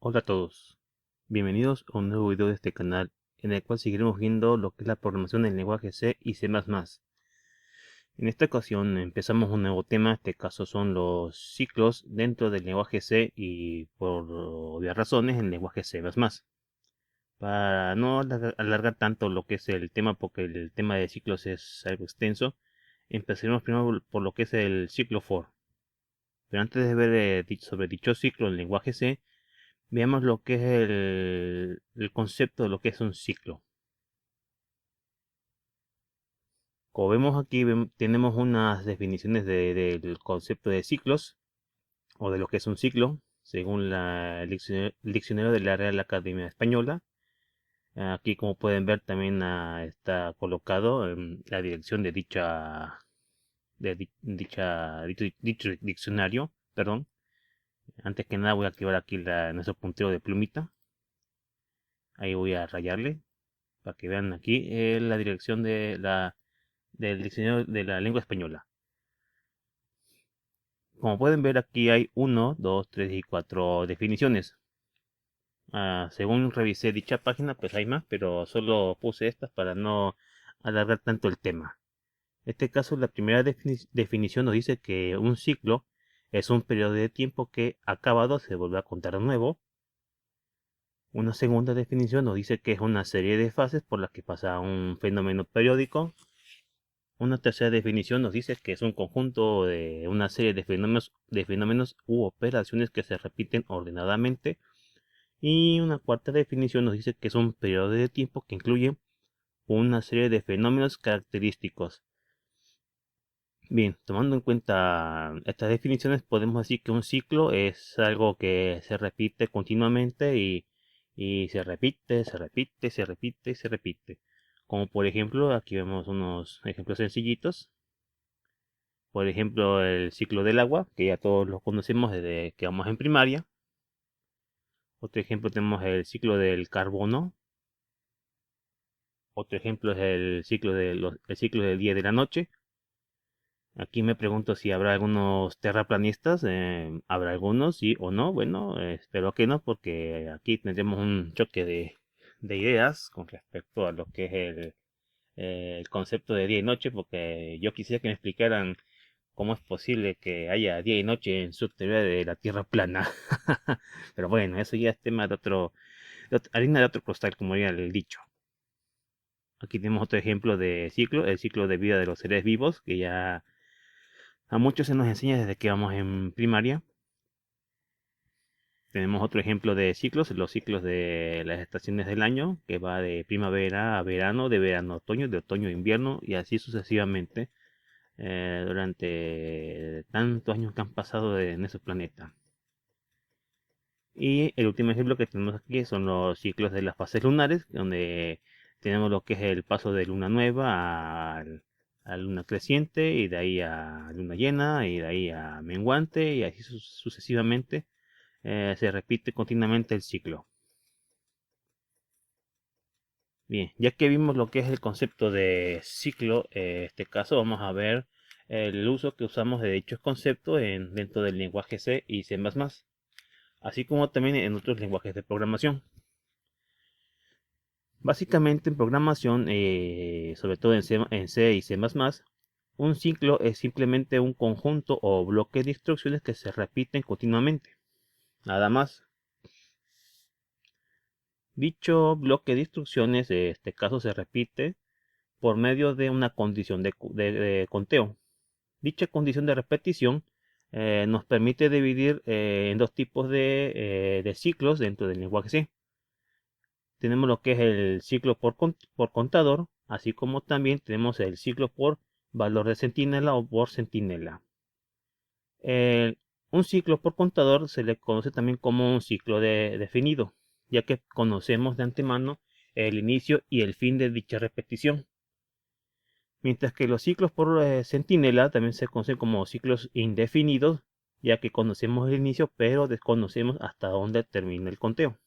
Hola a todos, bienvenidos a un nuevo video de este canal en el cual seguiremos viendo lo que es la programación en lenguaje C y C++. En esta ocasión empezamos un nuevo tema, en este caso son los ciclos dentro del lenguaje C y por obvias razones en lenguaje C++. Para no alargar tanto lo que es el tema, porque el tema de ciclos es algo extenso, empezaremos primero por lo que es el ciclo for. Pero antes de ver sobre dicho ciclo en lenguaje C, veamos lo que es el concepto de lo que es un ciclo. Como vemos aquí, tenemos unas definiciones del concepto de ciclos o de lo que es un ciclo, según el diccionario de la Real Academia Española. Aquí, como pueden ver, también está colocado en la dirección de dicho diccionario. Perdón. Antes que nada voy a activar aquí nuestro puntero de plumita. Ahí voy a rayarle para que vean aquí la dirección del diccionario de la lengua española. Como pueden ver aquí hay 1, 2, 3 y 4 definiciones. Según revisé dicha página, pues hay más, pero solo puse estas para no alargar tanto el tema. En este caso, la primera definición nos dice que un ciclo es un periodo de tiempo que acabado se vuelve a contar de nuevo. Una segunda definición nos dice que es una serie de fases por las que pasa un fenómeno periódico. Una tercera definición nos dice que es un conjunto de una serie de fenómenos u operaciones que se repiten ordenadamente. Y una cuarta definición nos dice que es un periodo de tiempo que incluye una serie de fenómenos característicos. Bien, tomando en cuenta estas definiciones, podemos decir que un ciclo es algo que se repite continuamente y se repite, se repite, se repite y se repite. Como por ejemplo, aquí vemos unos ejemplos sencillitos. Por ejemplo, el ciclo del agua, que ya todos lo conocemos desde que vamos en primaria. Otro ejemplo tenemos el ciclo del carbono. Otro ejemplo es el ciclo del día y de la noche. Aquí me pregunto si habrá algunos terraplanistas. ¿Habrá algunos, sí o no? Bueno, espero que no, porque aquí tendremos un choque de ideas con respecto a lo que es el concepto de día y noche, porque yo quisiera que me explicaran cómo es posible que haya día y noche en su teoría de la Tierra plana. Pero bueno, eso ya es tema harina de otro costal, como diría el dicho. Aquí tenemos otro ejemplo de ciclo, el ciclo de vida de los seres vivos, que ya a muchos se nos enseña desde que vamos en primaria. Tenemos otro ejemplo de ciclos, los ciclos de las estaciones del año, que va de primavera a verano, de verano a otoño, de otoño a invierno, y así sucesivamente durante tantos años que han pasado en ese planeta. Y el último ejemplo que tenemos aquí son los ciclos de las fases lunares, donde tenemos lo que es el paso de luna nueva a luna creciente, y de ahí a luna llena, y de ahí a menguante, y así sucesivamente. Se repite continuamente el ciclo. Bien, ya que vimos lo que es el concepto de ciclo, en este caso vamos a ver el uso que usamos de dichos conceptos dentro del lenguaje C y C++, así como también en otros lenguajes de programación. Básicamente en programación, sobre todo en C y C++, un ciclo es simplemente un conjunto o bloque de instrucciones que se repiten continuamente. Nada más. Dicho bloque de instrucciones, en este caso, se repite por medio de una condición de conteo. Dicha condición de repetición nos permite dividir en dos tipos de ciclos dentro del lenguaje C. Tenemos lo que es el ciclo por contador, así como también tenemos el ciclo por valor de centinela o por centinela. Un ciclo por contador se le conoce también como un ciclo definido, ya que conocemos de antemano el inicio y el fin de dicha repetición. Mientras que los ciclos por centinela también se conocen como ciclos indefinidos, ya que conocemos el inicio pero desconocemos hasta dónde termina el conteo.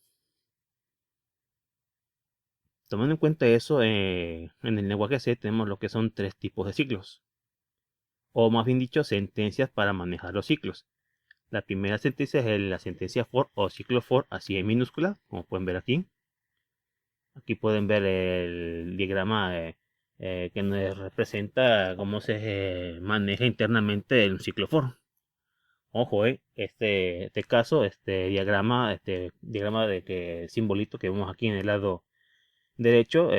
Tomando en cuenta eso, en el lenguaje C tenemos lo que son tres tipos de ciclos, o más bien dicho, sentencias para manejar los ciclos. La primera sentencia es la sentencia for o ciclo for, así en minúscula, como pueden ver aquí. Aquí pueden ver el diagrama que nos representa cómo se maneja internamente el ciclo for. Ojo, este caso, este diagrama de que simbolito que vemos aquí en el lado derecho,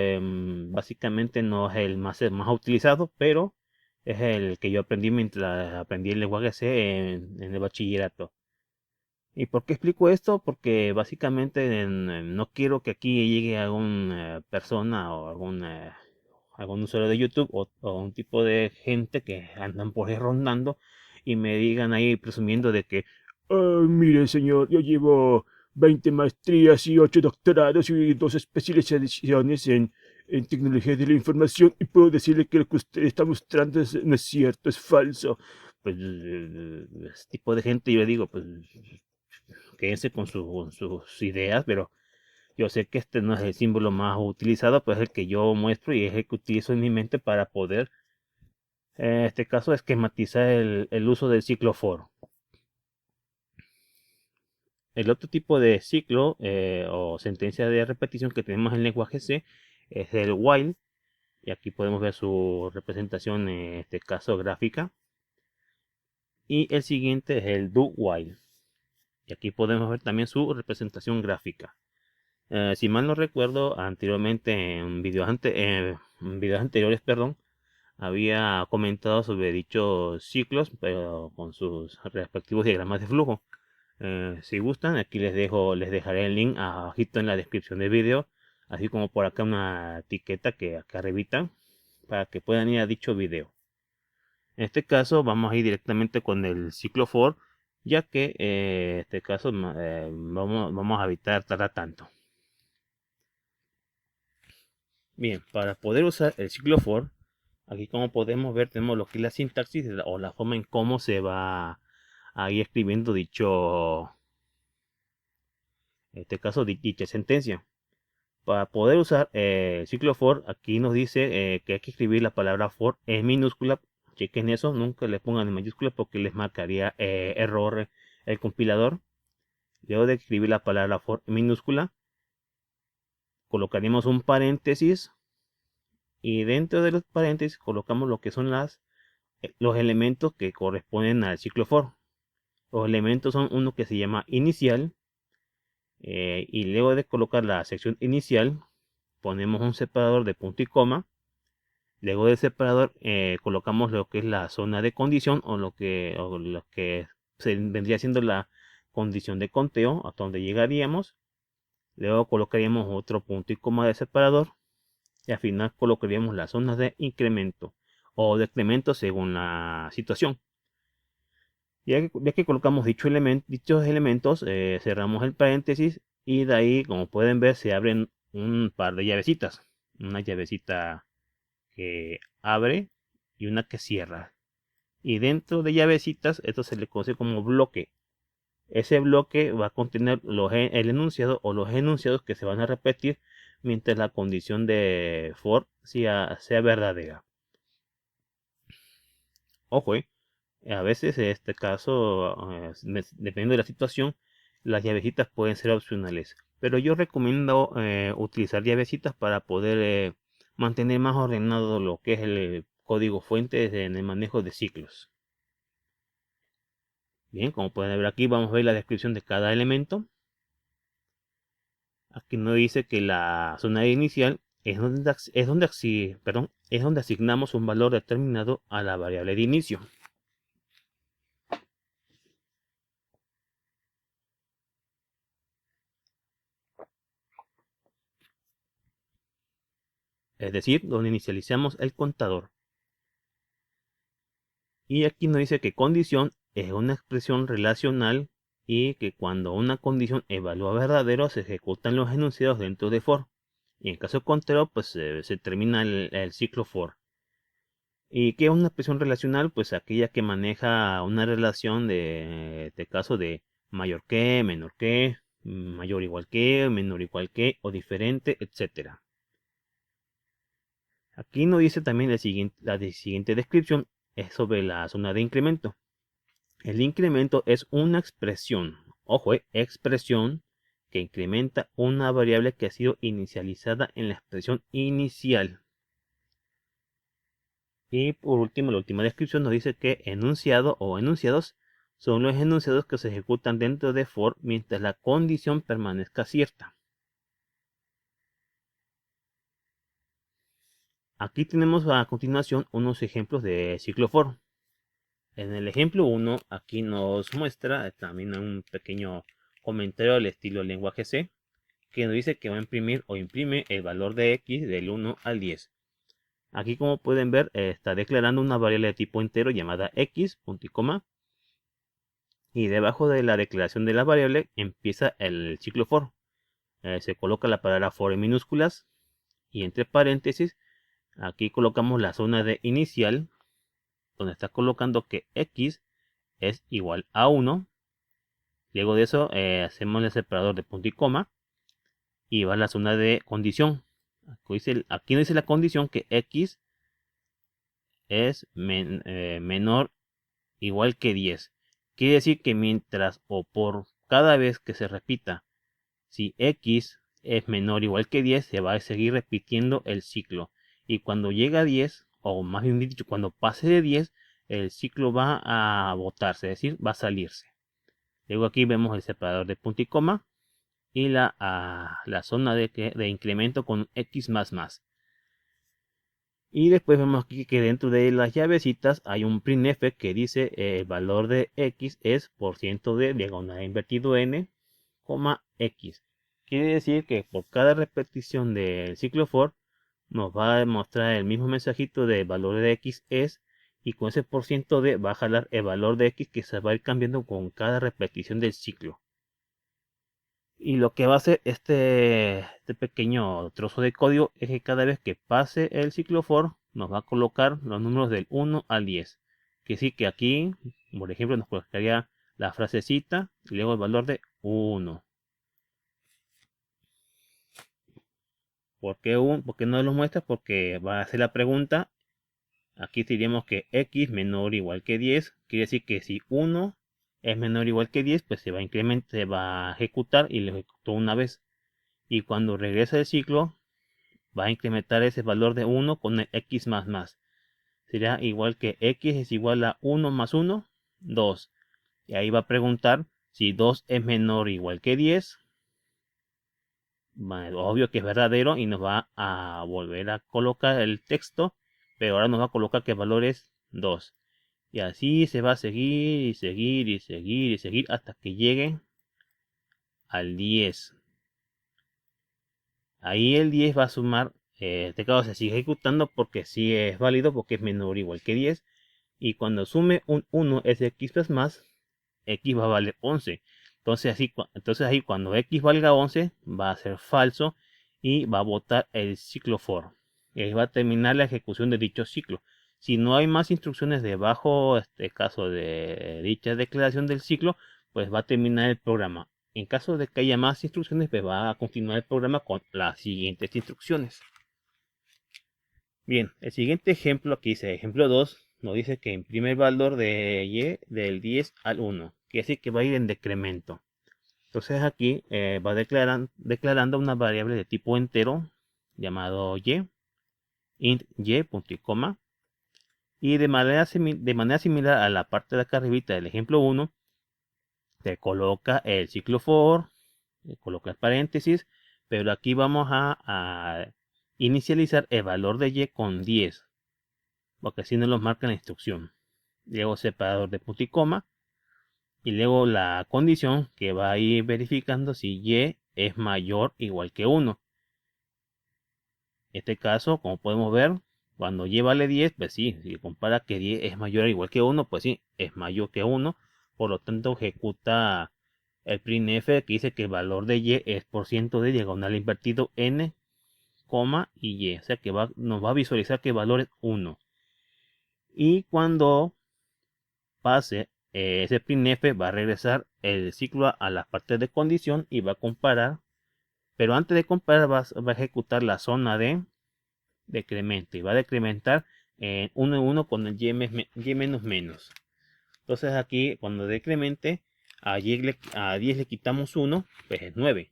básicamente no es el más utilizado, pero es el que yo aprendí mientras aprendí el lenguaje C en el bachillerato. ¿Y por qué explico esto? Porque básicamente no quiero que aquí llegue alguna persona o algún usuario de YouTube o un tipo de gente que andan por ahí rondando y me digan ahí presumiendo de que, "Ah, mire señor, yo llevo 20 maestrías y 8 doctorados y 2 especializaciones en tecnología de la información y puedo decirle que lo que usted está mostrando no es cierto, es falso". Pues ese tipo de gente yo le digo, pues quédense con sus ideas, pero yo sé que este no es el símbolo más utilizado, pues es el que yo muestro y es el que utilizo en mi mente para poder, en este caso, esquematizar el uso del ciclo for. El otro tipo de ciclo o sentencia de repetición que tenemos en lenguaje C es el while, y aquí podemos ver su representación, en este caso gráfica. Y el siguiente es el do while, y aquí podemos ver también su representación gráfica. Si mal no recuerdo, anteriormente en videos anteriores, perdón, había comentado sobre dichos ciclos, pero con sus respectivos diagramas de flujo. Si gustan, aquí les dejaré el link abajito en la descripción del video, así como por acá una etiqueta que acá arribita, para que puedan ir a dicho video. En este caso vamos a ir directamente con el ciclo for, ya que en este caso vamos a evitar tardar tanto. Bien, para poder usar el ciclo for, aquí como podemos ver tenemos lo que es la sintaxis o la forma en cómo se va a ir escribiendo en este caso dicha sentencia. Para poder usar el ciclo for, aquí nos dice que hay que escribir la palabra for en minúscula. Chequen eso, nunca le pongan en mayúscula porque les marcaría error el compilador. Luego de escribir la palabra for en minúscula, colocaremos un paréntesis y dentro de los paréntesis colocamos lo que son los elementos que corresponden al ciclo for. Los elementos son uno que se llama inicial, y luego de colocar la sección inicial ponemos un separador de punto y coma. Luego del separador colocamos lo que es la zona de condición o lo que vendría siendo la condición de conteo hasta donde llegaríamos. Luego colocaríamos otro punto y coma de separador y al final colocaríamos las zonas de incremento o decremento según la situación. Ya que colocamos dichos elementos, cerramos el paréntesis y de ahí, como pueden ver, se abren un par de llavecitas. Una llavecita que abre y una que cierra. Y dentro de llavecitas, esto se le conoce como bloque. Ese bloque va a contener el enunciado o los enunciados que se van a repetir mientras la condición de for sea verdadera. Ojo, a veces en este caso, dependiendo de la situación, las llavecitas pueden ser opcionales. Pero yo recomiendo utilizar llavecitas para poder mantener más ordenado lo que es el código fuente en el manejo de ciclos. Bien, como pueden ver aquí, vamos a ver la descripción de cada elemento. Aquí nos dice que la zona inicial es donde asignamos un valor determinado a la variable de inicio. Es decir, donde inicializamos el contador. Y aquí nos dice que condición es una expresión relacional y que cuando una condición evalúa verdadero se ejecutan los enunciados dentro de for. Y en caso contrario, pues se termina el ciclo for. ¿Y qué es una expresión relacional? Pues aquella que maneja una relación de caso de mayor que, menor que, mayor igual que, menor igual que, o diferente, etcétera. Aquí nos dice también la siguiente descripción es sobre la zona de incremento. El incremento es una expresión, ojo, expresión que incrementa una variable que ha sido inicializada en la expresión inicial. Y por último, la última descripción nos dice que enunciado o enunciados son los enunciados que se ejecutan dentro de for mientras la condición permanezca cierta. Aquí tenemos a continuación unos ejemplos de ciclo for. En el ejemplo 1, aquí nos muestra también un pequeño comentario al estilo lenguaje C, que nos dice que va a imprimir o imprime el valor de x del 1 al 10. Aquí, como pueden ver, está declarando una variable de tipo entero llamada x, punto y coma, y debajo de la declaración de la variable empieza el ciclo for. Se coloca la palabra for en minúsculas y entre paréntesis aquí colocamos la zona de inicial, donde está colocando que x es igual a 1. Luego de eso hacemos el separador de punto y coma y va a la zona de condición. Aquí dice la condición que x es menor igual que 10. Quiere decir que mientras o por cada vez que se repita, si x es menor o igual que 10, se va a seguir repitiendo el ciclo. Y cuando llega a 10, o más bien dicho, cuando pase de 10, el ciclo va a botarse, es decir, va a salirse. Luego aquí vemos el separador de punto y coma y la zona de incremento con x más más. Y después vemos aquí que dentro de las llavecitas hay un printf que dice el valor de x es % de diagonal invertido n, x. Quiere decir que por cada repetición del ciclo for nos va a demostrar el mismo mensajito de valor de x es, y con ese % de va a jalar el valor de x que se va a ir cambiando con cada repetición del ciclo. Y lo que va a hacer este pequeño trozo de código es que cada vez que pase el ciclo for nos va a colocar los números del 1 al 10. Que sí que aquí, por ejemplo, nos colocaría la frasecita y luego el valor de 1. ¿Por qué no lo muestra? Porque va a hacer la pregunta. Aquí diríamos que x menor o igual que 10. Quiere decir que si 1 es menor o igual que 10, pues se va a incrementar, se va a ejecutar y lo ejecutó una vez. Y cuando regresa el ciclo, va a incrementar ese valor de 1 con el x más más. Será igual que x es igual a 1 más 1, 2. Y ahí va a preguntar si 2 es menor o igual que 10. Obvio que es verdadero y nos va a volver a colocar el texto, pero ahora nos va a colocar que el valor es 2. Y así se va a seguir y seguir y seguir y seguir hasta que llegue al 10. Ahí el 10 va a sumar, este caso se sigue ejecutando porque sí es válido, porque es menor o igual que 10. Y cuando sume un 1 es x más, x va a valer 11. Entonces ahí cuando x valga 11 va a ser falso y va a botar el ciclo for. Y ahí va a terminar la ejecución de dicho ciclo. Si no hay más instrucciones debajo, este caso de dicha declaración del ciclo, pues va a terminar el programa. En caso de que haya más instrucciones, pues va a continuar el programa con las siguientes instrucciones. Bien, el siguiente ejemplo, aquí dice ejemplo 2, nos dice que imprime el valor de y del 10 al 1, quiere decir que va a ir en decremento. Entonces aquí va declarando una variable de tipo entero llamado y, int y, punto y coma, y de manera similar a la parte de acá arribita del ejemplo 1, se coloca el ciclo for, coloca el paréntesis, pero aquí vamos a inicializar el valor de y con 10, porque así nos lo marca la instrucción. Luego separador de punto y coma, y luego la condición que va a ir verificando si y es mayor o igual que 1. En este caso, como podemos ver, cuando y vale 10, pues sí, si compara que 10 es mayor o igual que 1, pues sí, es mayor que 1. Por lo tanto, ejecuta el printf que dice que el valor de y es % de diagonal invertido n, y y. O sea que nos va a visualizar que el valor es 1. Y cuando pase ese printf va a regresar el ciclo a la parte de condición y va a comparar. Pero antes de comparar va a ejecutar la zona de decremento y va a decrementar en 1 en 1 con el y menos menos. Entonces aquí cuando decremente a 10 le quitamos 1, pues es 9.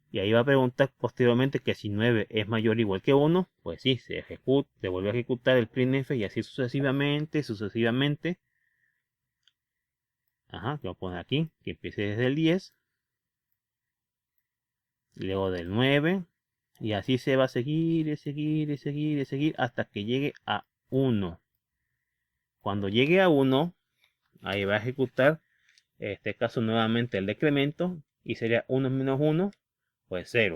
Y ahí va a preguntar posteriormente que si 9 es mayor o igual que 1, pues sí, se vuelve a ejecutar el printf y así sucesivamente, sucesivamente. Ajá, que voy a poner aquí, que empiece desde el 10, luego del 9, y así se va a seguir, y seguir, y seguir, y seguir, hasta que llegue a 1. Cuando llegue a 1, ahí va a ejecutar, en este caso nuevamente el decremento, y sería 1 menos 1, pues 0.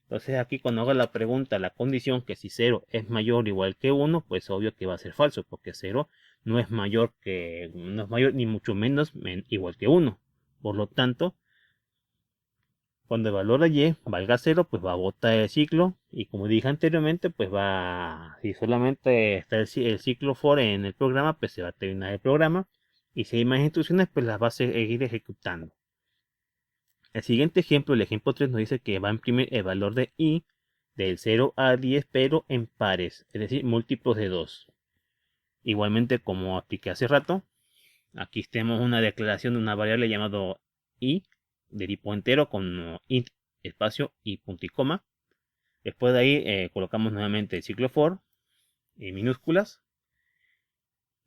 Entonces aquí cuando haga la pregunta, la condición que si 0 es mayor o igual que 1, pues obvio que va a ser falso, porque 0 no es mayor ni mucho menos igual que 1. Por lo tanto, cuando el valor de y valga 0, pues va a botar el ciclo. Y como dije anteriormente, pues si solamente está el ciclo for en el programa, pues se va a terminar el programa. Y si hay más instrucciones, pues las va a seguir ejecutando. El siguiente ejemplo, el ejemplo 3, nos dice que va a imprimir el valor de i del 0 a 10, pero en pares, es decir, múltiplos de 2. Igualmente, como expliqué hace rato, aquí tenemos una declaración de una variable llamada i de tipo entero con int espacio y punto y coma. Después de ahí colocamos nuevamente el ciclo for en minúsculas.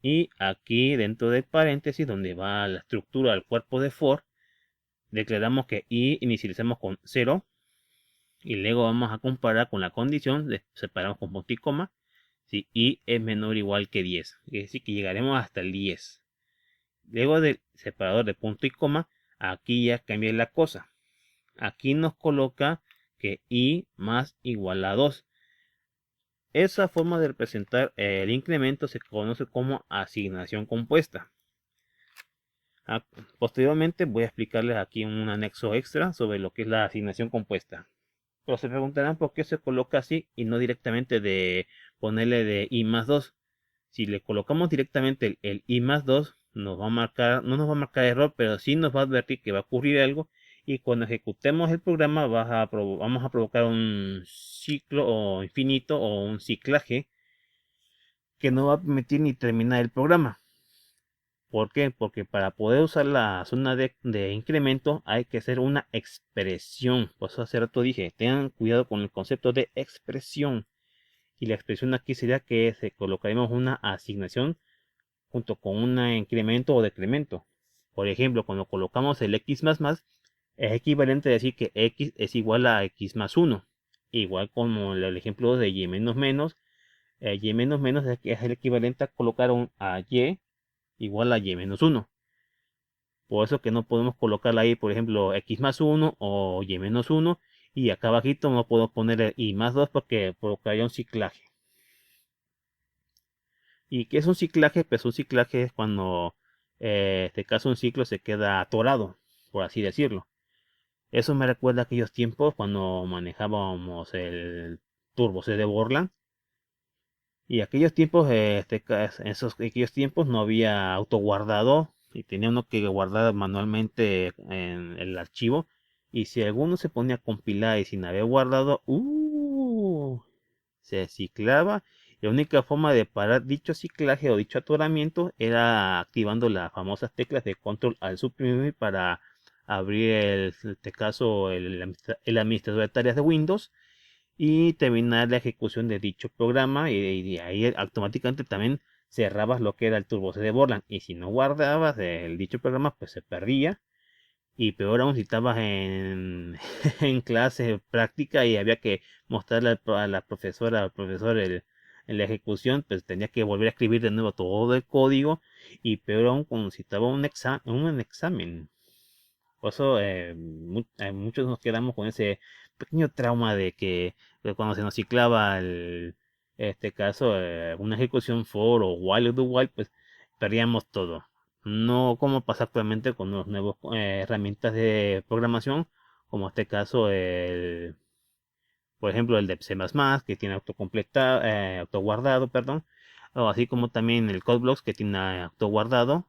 Y aquí dentro del paréntesis, donde va la estructura del cuerpo de for, declaramos que i inicializamos con 0. Y luego vamos a comparar con la condición, separamos con punto y coma, si i es menor o igual que 10. Es decir, que llegaremos hasta el 10. Luego del separador de punto y coma, aquí ya cambia la cosa. Aquí nos coloca que i más igual a 2. Esa forma de representar el incremento se conoce como asignación compuesta. Posteriormente voy a explicarles aquí un anexo extra sobre lo que es la asignación compuesta. Pero se preguntarán por qué se coloca así y no directamente de ponerle de i más 2. Si le colocamos directamente el i más 2, no nos va a marcar error, pero sí nos va a advertir que va a ocurrir algo. Y cuando ejecutemos el programa vamos a provocar un ciclo o infinito o un ciclaje que no va a permitir ni terminar el programa. ¿Por qué? Porque para poder usar la zona de incremento hay que hacer una expresión. Por eso hace rato dije, tengan cuidado con el concepto de expresión. Y la expresión aquí sería que colocaremos una asignación junto con un incremento o decremento. Por ejemplo, cuando colocamos el x más más, es equivalente a decir que x es igual a x más 1. Igual como el ejemplo de y menos menos. Y menos menos es el equivalente a colocar a y igual a y menos 1. Por eso que no podemos colocarla ahí, por ejemplo, x más 1 o y menos 1. Y acá abajito no puedo poner el y más 2 porque provocaría un ciclaje. ¿Y qué es un ciclaje? Pues un ciclaje es cuando, en este caso, un ciclo se queda atorado, por así decirlo. Eso me recuerda a aquellos tiempos cuando manejábamos el Turbo C de Borland. Y aquellos tiempos, aquellos tiempos no había autoguardado y tenía uno que guardar manualmente en el archivo. Y si alguno se ponía a compilar y sin haber guardado, se ciclaba. La única forma de parar dicho ciclaje o dicho atoramiento era activando las famosas teclas de control al suprimir para abrir en este caso el administrador de tareas de Windows y terminar la ejecución de dicho programa, y de ahí automáticamente también cerrabas lo que era el turbo C de Borland. Y si no guardabas el dicho programa, pues se perdía. Y peor aún si estabas en clase práctica y había que mostrarle a la profesora al profesor en la ejecución, pues tenía que volver a escribir de nuevo todo el código. Y peor aún cuando si estaba un examen. Por eso muchos nos quedamos con ese pequeño trauma de que cuando se nos ciclaba este caso, una ejecución for o while o do while, pues perdíamos todo. No como pasa actualmente con los nuevos herramientas de programación, como este caso por ejemplo el de C++, que tiene autoguardado, perdón, o así como también el CodeBlocks que tiene autoguardado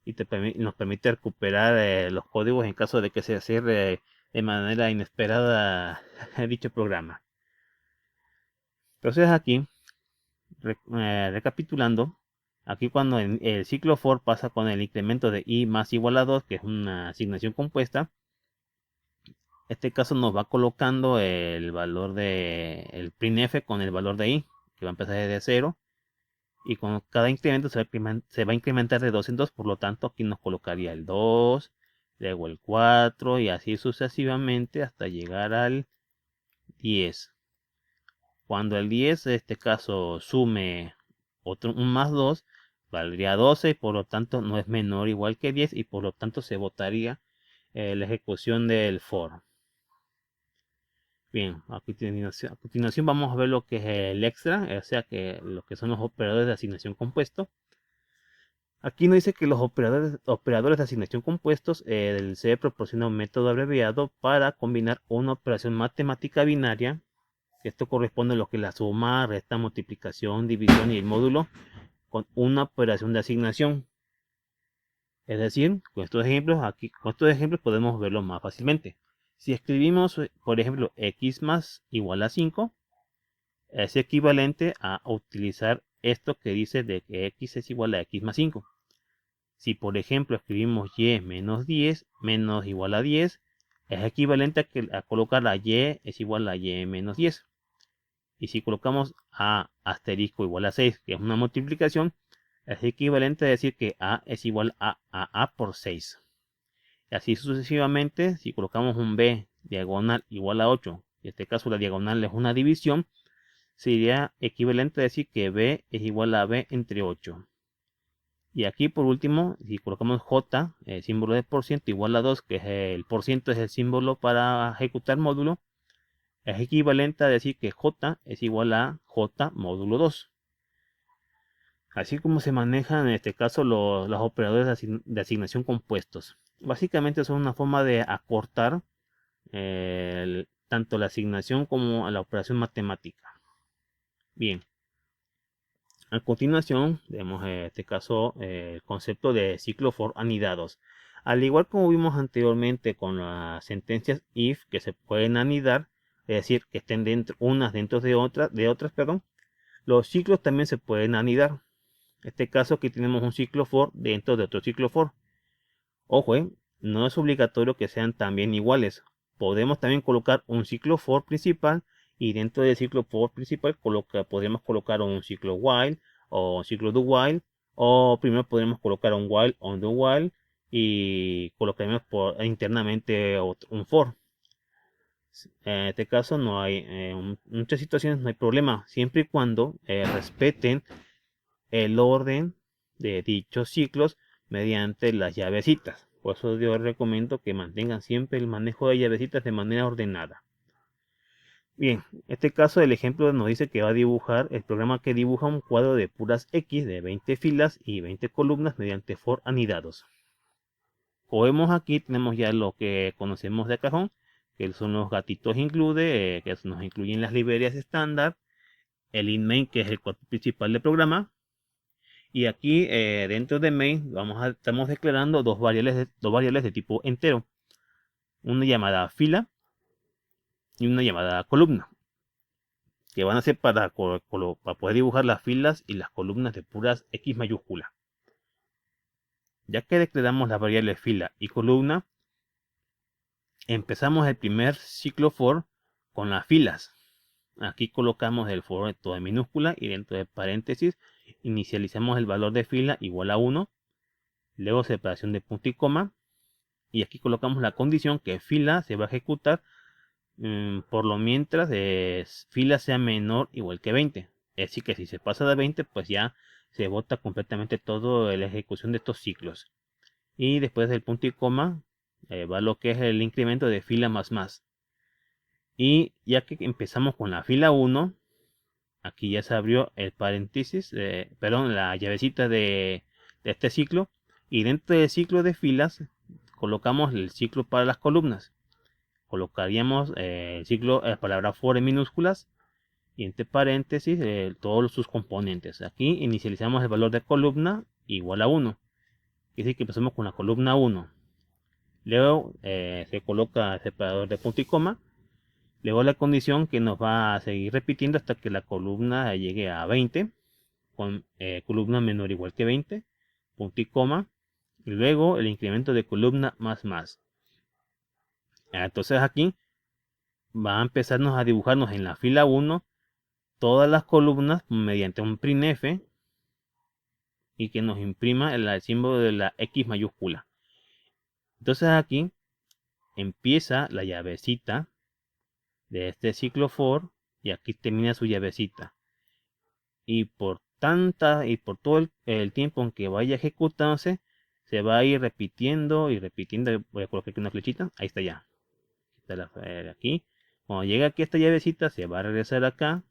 y nos permite recuperar los códigos en caso de que se cierre de manera inesperada dicho programa. Entonces aquí, recapitulando, Aquí cuando el ciclo for pasa con el incremento de i más igual a 2, que es una asignación compuesta, este caso nos va colocando el valor de el printf con el valor de i, que va a empezar desde 0. Y con cada incremento se va a incrementar de 2 en 2, por lo tanto aquí nos colocaría el 2, luego el 4 y así sucesivamente hasta llegar al 10. Cuando el 10 en este caso sume un más 2, valdría 12 y por lo tanto no es menor o igual que 10 y por lo tanto se votaría la ejecución del for. Bien, a continuación vamos a ver lo que es el extra, o sea que lo que son los operadores de asignación compuesto. Aquí nos dice que los operadores de asignación compuestos, se proporciona un método abreviado para combinar una operación matemática binaria. Esto corresponde a lo que es la suma, resta, multiplicación, división y el módulo con una operación de asignación. Es decir, con estos ejemplos podemos verlo más fácilmente. Si escribimos, por ejemplo, x más igual a 5, es equivalente a utilizar esto que dice de que x es igual a x más 5. Si por ejemplo escribimos y menos 10 menos igual a 10, es equivalente a colocar a y es igual a y menos 10. Y si colocamos a asterisco igual a 6, que es una multiplicación, es equivalente a decir que a es igual a por 6. Y así sucesivamente, si colocamos un b diagonal igual a 8, en este caso la diagonal es una división, sería equivalente a decir que b es igual a b entre 8. Y aquí por último, si colocamos j, el símbolo de por ciento igual a 2, que es el por ciento es el símbolo para ejecutar módulo, es equivalente a decir que j es igual a j módulo 2. Así como se manejan en este caso los operadores de asignación compuestos. Básicamente son una forma de acortar tanto la asignación como la operación matemática. Bien. A continuación, vemos en este caso el concepto de ciclo for anidados. Al igual como vimos anteriormente con las sentencias if que se pueden anidar, es decir, que estén unas dentro de otras, perdón, los ciclos también se pueden anidar. En este caso aquí tenemos un ciclo for dentro de otro ciclo for. Ojo, no es obligatorio que sean también iguales. Podemos también colocar un ciclo for principal y dentro del ciclo for principal podemos colocar un ciclo while o un ciclo do while, o primero podremos colocar un while o un do while y colocaremos internamente un for. En este caso no hay, en muchas situaciones no hay problema, siempre y cuando respeten el orden de dichos ciclos mediante las llavecitas. Por eso yo recomiendo que mantengan siempre el manejo de llavecitas de manera ordenada. Bien, en este caso el ejemplo nos dice que va a dibujar el programa que dibuja un cuadro de puras X de 20 filas y 20 columnas mediante for anidados. Como vemos aquí tenemos ya lo que conocemos de cajón, que son los gatitos include, que nos incluyen las librerías estándar, el inmain que es el cuerpo principal del programa, y aquí dentro de main estamos declarando dos variables de tipo entero, una llamada fila y una llamada columna, que van a ser para poder dibujar las filas y las columnas de puras X mayúscula. Ya que declaramos las variables fila y columna, empezamos el primer ciclo for con las filas. Aquí colocamos el for todo en minúscula y dentro de paréntesis inicializamos el valor de fila igual a 1, luego separación de punto y coma, y aquí colocamos la condición que fila se va a ejecutar por lo mientras fila sea menor o igual que 20. Es decir que si se pasa de 20 pues ya se bota completamente toda la ejecución de estos ciclos. Y después del punto y coma va lo que es el incremento de fila más más. Y ya que empezamos con la fila 1, aquí ya se abrió el paréntesis, perdón, la llavecita de este ciclo. Y dentro del ciclo de filas colocamos el ciclo para las columnas. Colocaríamos el ciclo, la palabra for en minúsculas y entre paréntesis todos sus componentes. Aquí inicializamos el valor de columna igual a 1. Quiere decir que empezamos con la columna 1. Luego se coloca el separador de punto y coma. Luego la condición que nos va a seguir repitiendo hasta que la columna llegue a 20. con columna menor o igual que 20, punto y coma, y luego el incremento de columna más. Entonces aquí va a empezarnos a dibujarnos en la fila 1 todas las columnas mediante un printf y que nos imprima el símbolo de la X mayúscula. Entonces aquí empieza la llavecita de este ciclo for y aquí termina su llavecita. Y por todo el tiempo en que vaya ejecutándose, se va a ir repitiendo y repitiendo. Voy a colocar aquí una flechita. Ahí está ya. Está aquí. Cuando llega aquí esta llavecita, se va a regresar acá.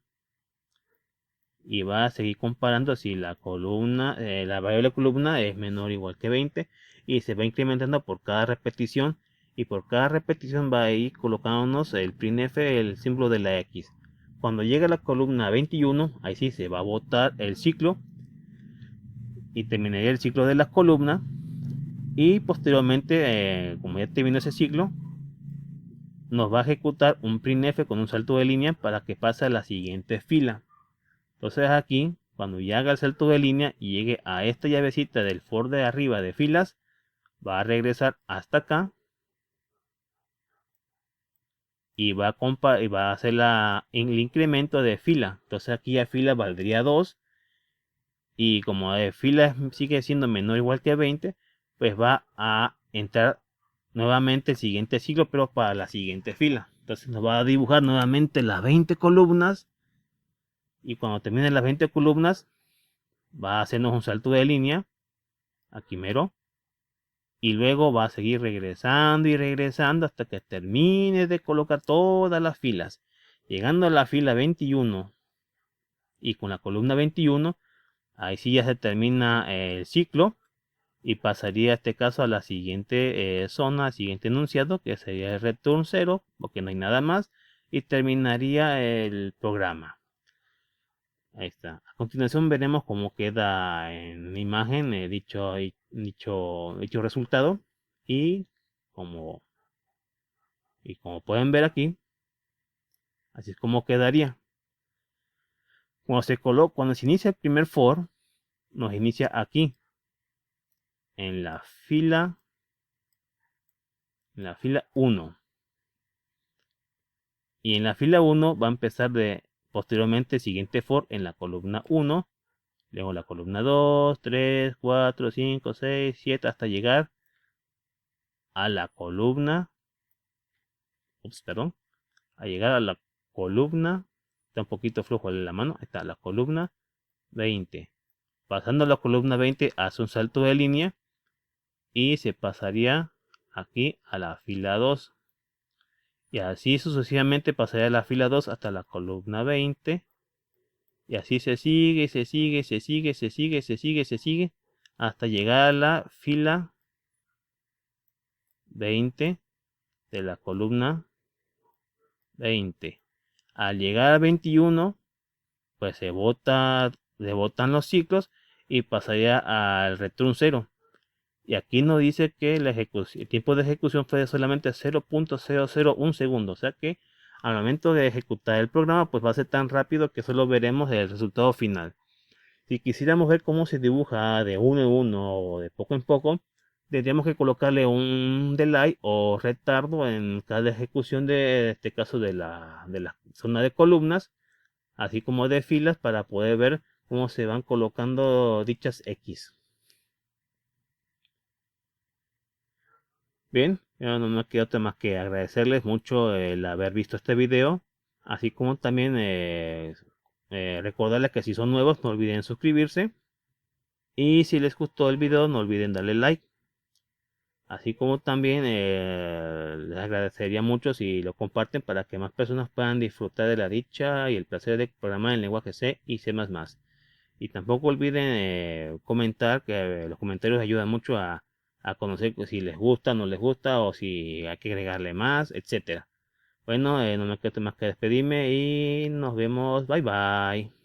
Y va a seguir comparando si la columna, la variable columna es menor o igual que 20. Y se va incrementando por cada repetición. Y por cada repetición va a ir colocándonos el printf, el símbolo de la X. Cuando llega a la columna 21, ahí sí se va a botar el ciclo y terminaría el ciclo de las columnas. Y posteriormente, como ya terminó ese ciclo, nos va a ejecutar un printf con un salto de línea para que pase a la siguiente fila. Entonces aquí, cuando ya haga el salto de línea y llegue a esta llavecita del for de arriba de filas, va a regresar hasta acá y va a hacer el incremento de fila. Entonces aquí a fila valdría 2 y como de fila sigue siendo menor o igual que 20, pues va a entrar nuevamente el siguiente ciclo, pero para la siguiente fila. Entonces nos va a dibujar nuevamente las 20 columnas y cuando termine las 20 columnas va a hacernos un salto de línea aquí mero y luego va a seguir regresando y regresando hasta que termine de colocar todas las filas. Llegando a la fila 21 y con la columna 21, ahí sí ya se termina el ciclo y pasaría este caso a la siguiente zona, al siguiente enunciado, que sería el return 0, porque no hay nada más, y terminaría el programa. Ahí está. A continuación veremos cómo queda en la imagen dicho resultado y como, como pueden ver aquí, así es como quedaría. Cuando se inicia el primer for, nos inicia aquí, en la fila 1. Y en la fila 1 va a empezar posteriormente el siguiente for en la columna 1, luego la columna 2, 3, 4, 5, 6, 7, hasta llegar a la columna, a llegar a la columna, está un poquito flojo de la mano, está la columna 20. Pasando la columna 20 hace un salto de línea y se pasaría aquí a la fila 2. Y así sucesivamente pasaría a la fila 2 hasta la columna 20. Y así se sigue, hasta llegar a la fila 20 de la columna 20. Al llegar a 21, pues se botan los ciclos y pasaría al return 0. Y aquí nos dice que el tiempo de ejecución fue de solamente 0.001 segundo. O sea que al momento de ejecutar el programa, pues va a ser tan rápido que solo veremos el resultado final. Si quisiéramos ver cómo se dibuja de uno en uno o de poco en poco, tendríamos que colocarle un delay o retardo en cada ejecución de este caso de la zona de columnas, así como de filas, para poder ver cómo se van colocando dichas X. Bien, no me queda otra más que agradecerles mucho el haber visto este video, así como también recordarles que si son nuevos no olviden suscribirse y si les gustó el video no olviden darle like, así como también les agradecería mucho si lo comparten para que más personas puedan disfrutar de la dicha y el placer de programar en lenguaje C y C++. Y tampoco olviden comentar, que los comentarios ayudan mucho a conocer si les gusta, no les gusta o si hay que agregarle más, etcétera. Bueno, no me queda más que despedirme y nos vemos. Bye bye.